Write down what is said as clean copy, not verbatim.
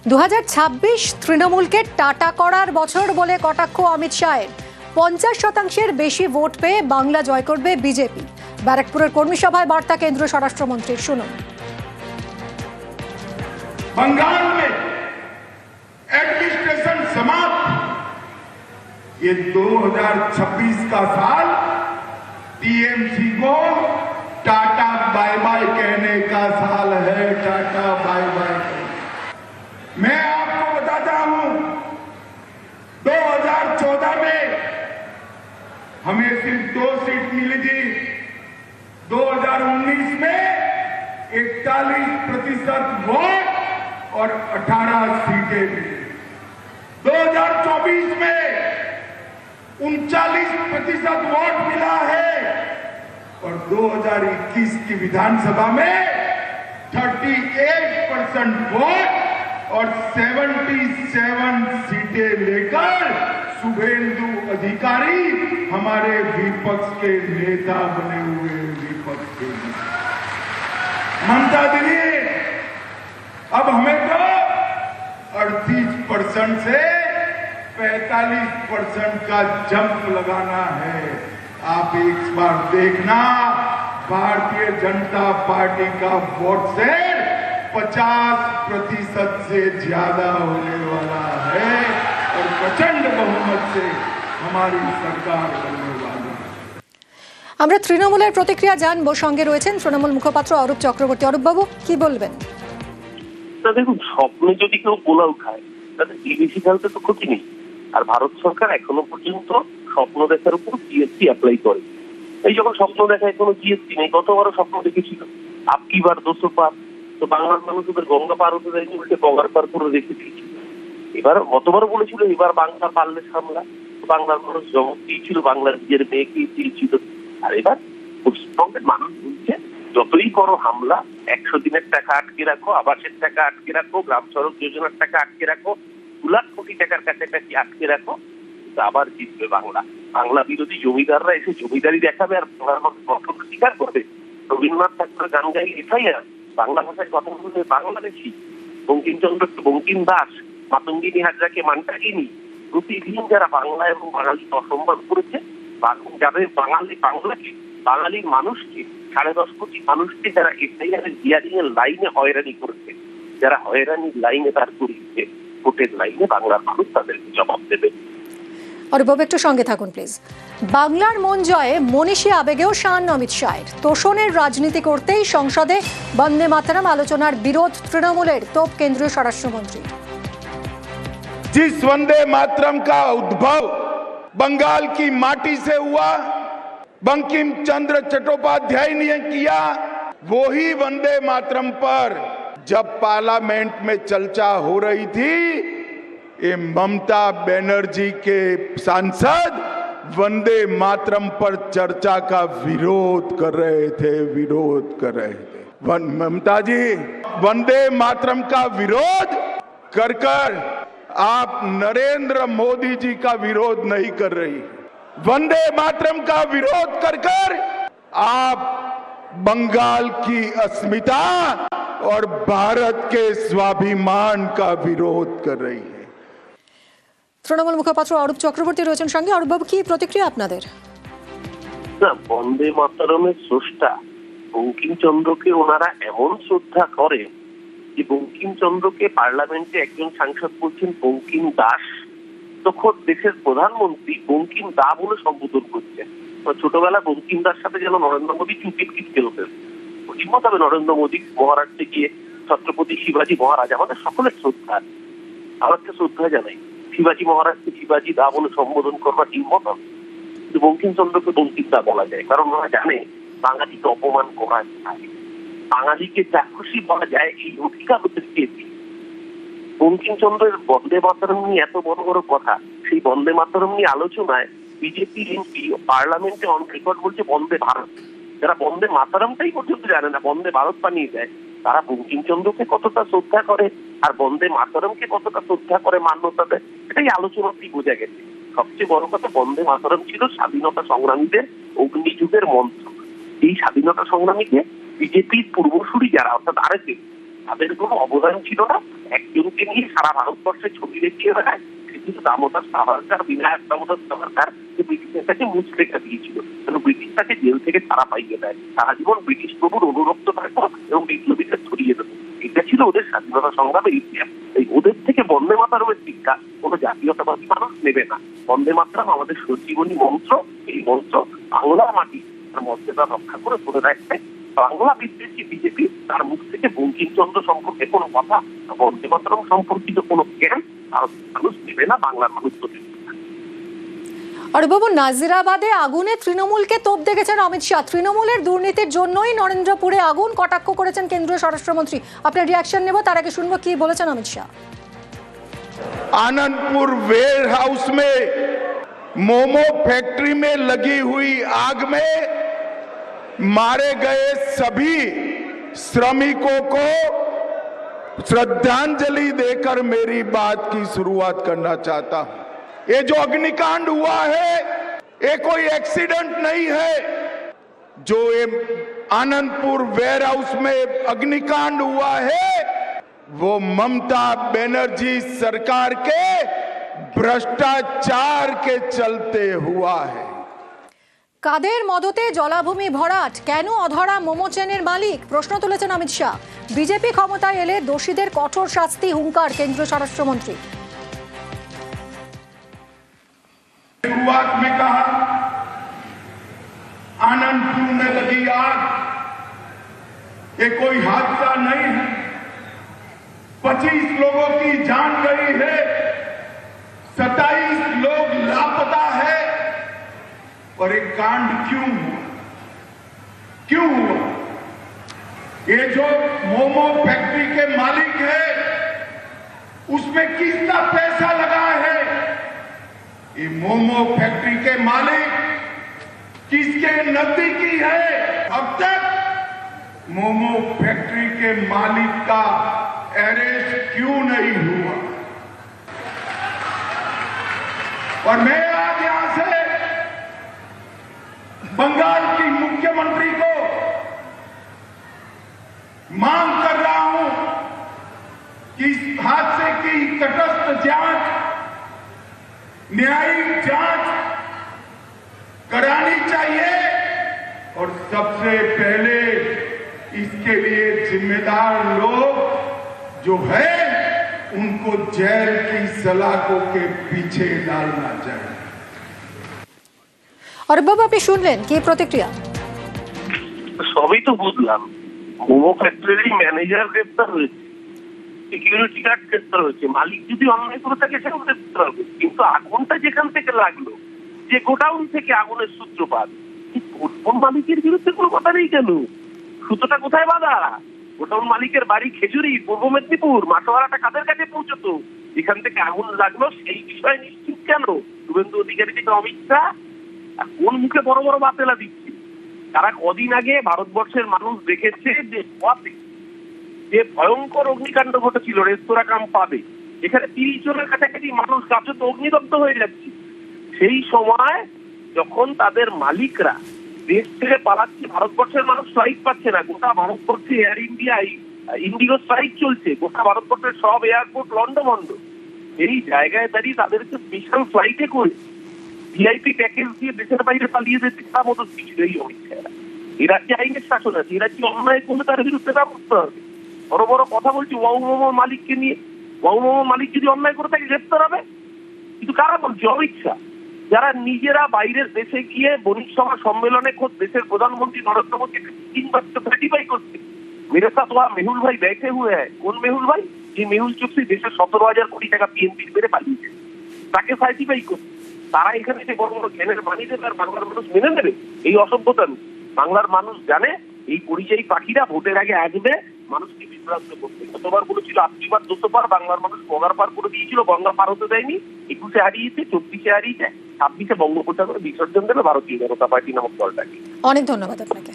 2026 তৃণমূলকে টাটা করার বছর বলে কটাক্ষ অমিত শাহের। 50%-এর বেশি ভোট পেয়ে বাংলা জয় করবে বিজেপি। ব্যারাকপুরের কর্মী সভায় বার্তা কেন্দ্রীয় স্বরাষ্ট্রমন্ত্রীর, শুনুন। बंगाल में एडमिनिस्ट्रेशन समाप्त। ये 2026 का साल टीएमसी को टाटा बाय बाय कहने का साल है। Tata bye bye. मैं आपको बताता हूं, 2014 में हमें सिर्फ 2 सीट मिली थी। 2019 में 41% वोट और 18 सीटें मिली। 2024 में 39% वोट मिला है और 2021 की विधानसभा में 38% वोट और 77 सीटें लेकर शुभेंदु अधिकारी हमारे विपक्ष के नेता बने हुए। विपक्ष के ममता दीदी, अब हमें तो 38% से 45% का जंप लगाना है। आप एक बार देखना, भारतीय जनता पार्टी का वोट शेयर 50% से ज्यादा होने वाला है और प्रचंड बहुमत से हमारी सरकार बनने वाली है। আমরা তৃণমূলের প্রতিক্রিয়া জানবো। সঙ্গে রয়েছেন তৃণমূল মুখপাত্র অরূপ চক্রবর্তী। অরূপ বাবু, কি বলবেন? দেখুন, স্বপ্নে যদি কেউ পোলাও খায় তাদের বিদেশি খেলতে তো ক্ষতি নেই। আর ভারত সরকার এখনো পর্যন্ত স্বপ্ন দেখার উপর জিএসটি অ্যাপ্লাই করে। এই যখন স্বপ্ন দেখায় কোনো জিএসটি নেই, গতবারও স্বপ্ন দেখেছিল আপকি বার 200 পার, তো বাংলার মানুষ ওদের গঙ্গা পার হতে দেয়নি, উল্টে গঙ্গার পার করে রেখে দিয়েছিল। এবার গতবারও বলেছিল এবার বাংলা পারলে সামলা, বাংলার মানুষ জবাব দিয়েছিল, বাংলার নিজের মেয়েকে দিয়েছিল। আর এবার পশ্চিমবঙ্গের মানুষ বলছে যতই করো হামলা, 100 দিনের টাকা আটকে রাখো, আবাসের টাকা আটকে রাখো, গ্রাম সড়ক যোজনার টাকা আটকে রাখো, 2 লাখ কোটি টাকার কাছাকাছি আটকে রাখো, আবার জিতবে বাংলা। বাংলা বিরোধী জমিদাররা এসে জমিদারি দেখাবে আর বাংলার মানুষ গঠন স্বীকার করবে। রবীন্দ্রনাথ ঠাকুরের গান গাই এফআইআর, বাংলা ভাষায় কথা বলবে বাংলাদেশি, বঙ্কিমচন্দ্রকে বঙ্কিম দাস, মাতঙ্গিনী হাজরাকে মান্টাকিনী। প্রতিদিন যারা বাংলা এবং বাঙালিকে অসম্মান করেছে, যাদের বাঙালির মানুষকে 10.5 কোটি মানুষকে যারা এফআইআর এর হিয়ারিং এর লাইনে হয়রানি করেছে, যারা হয়রানির লাইনে দাঁড় করিয়েছে, ভোটের লাইনে বাংলার মানুষ তাদেরকে জবাব দেবে। অরূপ বাবু, একটু সঙ্গে থাকুন প্লিজ। বাংলার মন জয়ে মনীষী আবেগেও শান অমিত শাহের। তোষণের রাজনীতি করতেই সংসদে বন্দে মাতরম আলোচনার বিরোধ তৃণমূলের, তোপ কেন্দ্রীয় স্বরাষ্ট্রমন্ত্রী। जिस वंदे मातरम का उद्भव बंगाल की माटी से हुआ, बंकिम चंद्र चट्टोपाध्याय ने किया, वो ही वंदे मातरम पर जब पार्लियामेंट में चर्चा हो रही थी, ये ममता बनर्जी के सांसद वंदे मातरम पर चर्चा का विरोध कर रहे थे। ममता जी, वंदे मातरम का विरोध कर आप नरेंद्र मोदी जी का विरोध नहीं कर रही। वंदे मातरम का विरोध कर आप बंगाल की अस्मिता और भारत के स्वाभिमान का विरोध कर रही है। তৃণমূল মুখপাত্র অরূপ চক্রবর্তী রয়েছেন সঙ্গে। অরূপ বাবু, কি প্রতিক্রিয়া আপনাদের? বন্দে মাতরমের স্রষ্টা বঙ্কিমচন্দ্রকে ওনারা এমন শ্রদ্ধা করে যে বঙ্কিমচন্দ্রকে পার্লামেন্টে একজন সাংসদ বলছেন বঙ্কিম দাস, তখন দেশের প্রধানমন্ত্রী বঙ্কিম দা বলে সম্বোধন করছেন। ছোটবেলা বঙ্কিম দাস সাথে যেন নরেন্দ্র মোদী ক্রিকেট খেলতেন। ঠিকমতো হবে নরেন্দ্র মোদী মহারাষ্ট্রে গিয়ে ছত্রপতি শিবাজী মহারাজ, আমাদের সকলের শ্রদ্ধা, আমাকে শ্রদ্ধা জানাই। শিবাজী মহারাজকে শিবাজী দা বলে সম্বোধন করবার ঠিকমত, কিন্তু বঙ্কিমচন্দ্রকে বঙ্কিম দা বলা যায়, কারণ ওরা জানে বাঙালিকে অপমান করা যায়, বাঙালিকে চাক্ষুষী বলা যায়, এই অধিকার ওদের পেয়েছি। বঙ্কিমচন্দ্রের বন্দে মাতরম নিয়ে এত বড় বড় কথা, সেই বন্দে মাতরম নিয়ে আলোচনায় বিজেপি এমপি পার্লামেন্টে অন রেকর্ড বলছে বন্দে ভারত। যারা বন্দে মাতরমটাই পর্যন্ত জানে না, বন্দে ভারত বানিয়ে দেয়, তারা বঙ্কিমচন্দ্রকে কতটা শ্রদ্ধা করে আর বন্দে মাতরমকে কতটা শ্রদ্ধা করে, মান্যতা দেয়, এটাই আলোচনাতেই বোঝা গেছে। সবচেয়ে বড় কথা, বন্দে মাতরম ছিল স্বাধীনতা সংগ্রামীদের অগ্নিযুগের মন্ত্র। এই স্বাধীনতা সংগ্রামীকে বিজেপির পূর্বসূরি যারা, অর্থাৎ আরএসএস, তাদের কোনো অবদান ছিল না। একজনকে নিয়ে সারা ভারতবর্ষে ছবি দেখিয়ে বেড়ায়, কিন্তু দামোদর সাভারকার, বিনায়ক দামোদর সাভারকার ব্রিটিশের কাছে মুখ রেখা দিয়েছিল, ব্রিটিশ তাকে জেল থেকে ছাড়া পাইয়ে দেয়, সারা জীবন ব্রিটিশ প্রভুর অনুরক্ত থাকবো এবং বিপ্লবীদের ছড়িয়ে দেবো। এটা ছিল ওদের স্বাধীনতা সংগ্রামের ইতিহাস। এই ওদের থেকে বন্দে মাতরমের শিক্ষা কোনো জাতীয়তাবাদী মানুষ নেবে না। বন্দে মাতরম আমাদের সঞ্জীবনী মন্ত্র। এই মন্ত্র বাংলার মাটি তার মর্যাদা রক্ষা করে ধরে রাখতে। বাংলা বিদ্বেষী বিজেপি তার মুখ থেকে বঙ্কিমচন্দ্র সম্পর্কে কোনো কথা, বন্দে মাতরম সম্পর্কিত কোনো জ্ঞান মানুষ নেবে না, বাংলার মানুষ তো নেবে না। অরূপবাবু, নাজিরাবাদে আগুনে তৃণমূলকে তোপ দেখেছেন অমিত শাহ। তৃণমূলের দুর্নীতির জন্যই নরেন্দ্রপুরে আগুন, কটাক্ষ করেছেন কেন্দ্রীয় স্বরাষ্ট্রমন্ত্রী। আপনার রিয়াকশন নেব, তার আগে শুনবো কি বলেছেন অমিত শাহ। आनंदपुर वेयर हाउस में मोमो फैक्ट्री में लगी हुई आग में मारे गए सभी श्रमिकों को श्रद्धांजलि देकर मेरी बात की शुरुआत करना चाहता हूं। ये जो अग्निकांड हुआ है ये कोई एक्सीडेंट नहीं है। जो ये आनंदपुर वेयर हाउस में अग्निकांड हुआ है वो ममता बनर्जी सरकार के भ्रष्टाचार के चलते हुआ है। কাদের মদতে জলাভূমি ভরাট, কেন অধরা মোমো চেনের মালিক, প্রশ্ন তুলেছেন অমিত শাহ। বিজেপি ক্ষমতায় এলে দোষীদের কঠোর শাস্তি, হুঙ্কার কেন্দ্রীয় স্বরাষ্ট্রমন্ত্রী। शुरुआत में कहा आनंदपुर में लगी आग ये कोई हादसा नहीं है, 25 लोगों की जान गई है, 27 लोग लापता है। और एक कांड क्यों हुआ? क्यों हुआ? ये जो मोमो फैक्ट्री के मालिक है उसमें किसका पैसा लगा है? ये मोमो फैक्ट्री के मालिक किसके नजदीकी है? अब तक मोमो फैक्ट्री के मालिक का अरेस्ट क्यों नहीं हुआ? और मैं आज यहां से बंगाल की मुख्यमंत्री को मांग कर रहा हूं कि इस हादसे की तटस्थ जांच, न्यायिक जांच करानी चाहिए और सबसे पहले इसके लिए जिम्मेदार लोग जो है उनको जेल की सलाखों के पीछे डालना चाहिए। অরূপবাবু, আপনি শুনলেন কি প্রতিক্রিয়া? সবই তো বুঝলাম। মোমো ফ্যাক্টরির ম্যানেজার গ্রেপ্তার হয়েছে, সিকিউরিটি গার্ড গ্রেপ্তার হয়েছে, মালিক যদি অন্যায় করে থাকে সেও গ্রেপ্তার হবে। কিন্তু আগুনটা যেখান থেকে লাগলো, যে গোডাউন থেকে আগুনের সূত্রপাত, কোন মালিকের বিরুদ্ধে কোনো কথা নেই কেন? সুতোটা কোথায় বাঁধা? গোডাউন মালিকের বাড়ি খেজুরি, পূর্ব মেদিনীপুর। মাসোয়ারাটা কাদের কাছে পৌঁছতো? যেখান থেকে আগুন লাগলো সেই বিষয়ে নিশ্চিত কেন শুভেন্দু অধিকারী থেকে অমিত শাহ? কোন মুখে বড় বড় বাতেলা দিচ্ছে? তারা কদিন আগে ভারতবর্ষের মানুষ দেখেছে যে যে ভয়ঙ্কর অগ্নিকাণ্ড ঘটেছিল রেস্তোরাঁ কাম পাবে, এখানে 30 জনের কাছাকাছি মানুষ কাছে তো অগ্নিদগ্ধ হয়ে যাচ্ছে। সেই সময় যখন তাদের মালিকরা দেশ থেকে পালাচ্ছে, ভারতবর্ষের মানুষ স্ট্রাইক পাচ্ছে না, গোটা ভারতবর্ষে এয়ার ইন্ডিয়া, ইন্ডিগো স্ট্রাইক চলছে, গোটা ভারতবর্ষের সব এয়ারপোর্ট লন্ডভন্ড। এই জায়গায় দাঁড়িয়ে তাদেরকে স্পেশাল ফ্লাইটে করে ভিআইপি প্যাকেজ দিয়ে দেশের বাইরে পালিয়ে যেতে তার মতো কিছু এই অমিত শাহ। এরা কি আইনের শাসন আছে? এরা কি অন্যায় করলে তার বিরুদ্ধে ব্যবস্থা হবে? বড় বড় কথা বলছি ওয়াও মোমোর মালিককে নিয়ে। ওয়াও মোমোর মালিক যদি অন্যায় করে তাকে গ্রেপ্তার হবে। কিন্তু কারা বলছে? অমিত শাহ, যারা নিজেরা বাইরের দেশে গিয়ে বণিক সভা সম্মেলনে খোদ দেশের প্রধানমন্ত্রী নরেন্দ্র মোদীকে 3 বার সার্টিফাই করছে मेरे साथ वहाँ मेहुल भाई बैठे हुए हैं। कौन मेहुल भाई? যে মেহুল চোকসি দেশের 17,000 কোটি টাকা পিএনবির মেরে পালিয়েছে, তাকে সার্টিফাই করছে। তারা এখানে এসে বড় বড় জ্ঞানের বাণী দেবে আর বাংলার মানুষ মেনে নেবে? এই অসভ্যতা নেই। বাংলার মানুষ জানে এই পরিযায়ী পাখিরা ভোটের আগে আসবে মানুষকে বিভ্রান্ত করতে। গতবার বলেছিল 80 বার 200 বার, বাংলার মানুষ গঙ্গার পার করে দিয়েছিল, গঙ্গা পার হতে দেয়নি। 21-এ হারিয়েছে, 24-এ হারিয়েছে, 26-এ বঙ্গোপসাগরে বিসর্জন দেবে ভারতীয় জনতা পার্টি নামক দলটাকে। অনেক ধন্যবাদ আপনাকে।